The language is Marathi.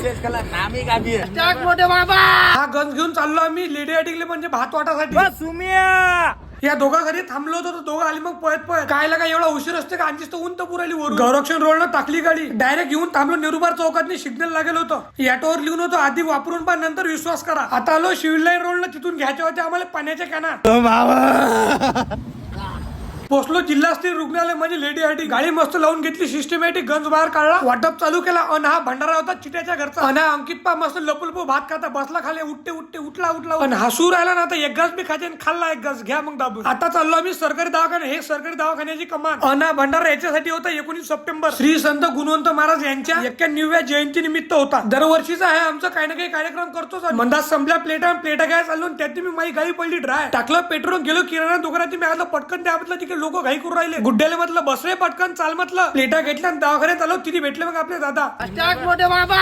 विशेष कला नामी गावी मोठे बाबा हा गंज घेऊन चाललो आम्ही लेडी अटिकले म्हणजे भात वाटासाठी. सुमिया या दोघा घरी थांबलो होतो तर दोघं आली मग पळत पळत. कायला काय एवढा उशीर असते का आणखीच तर ऊन तर पुराली वरून. गौरक्षण रोडनं टाकली गाडी डायरेक्ट येऊन थांबलो नेरुबार चौकात सिग्नल लागेल होतं. ऑटोवर लिहून होतं आधी वापरून पण नंतर विश्वास करा. आता आलो सिव्हिल लाईन रोडनं तिथून घ्यायचे होते आम्हाला पाण्याच्या कॅना. पोचलो जिल्हास्तरीय रुग्णालय म्हणजे लेडी अटी. गाडी मस्त लावून घेतली सिस्टमॅटिक गंज बाहेर काढला वाटप चालू केला. अन हा भंडारा होता चिट्याच्या घरचा. अन हा अंकित पा मस्त लपलपो भात खाता बसला खाली उठते उठते उठला पण हसू राहिला ना तर एक घास मी खाते खाल्ला एक घास घ्या मग दाबून. आता चाललो आम्ही सरकारी दवाखाने. हे सरकारी दवाखान्याची कमान. अन हा भंडारा याच्यासाठी होता 19 सप्टेंबर श्री संत गुणवंत महाराज यांच्या 91व्या जयंती निमित्त होता. दरवर्षीचा आहे आमचा काही ना काही कार्यक्रम करतोच. मंदास संपल्या प्लेटा घ्यायला चाललो त्यात मी माझी गाडी पडली ड्राय. टाकलं पेट्रोल गेलो किराणा दुकानात. मी आलो पटकन त्याबद्दल तिकडे लोक घाई करू राहिले. गुड्ड्याला म्हटलं बस रे पटकन चाल म्हटलं. प्लेटा घेतल्या दवाखान्यात आलो तिथे भेटले मग आपले दादा. मोठे बाबा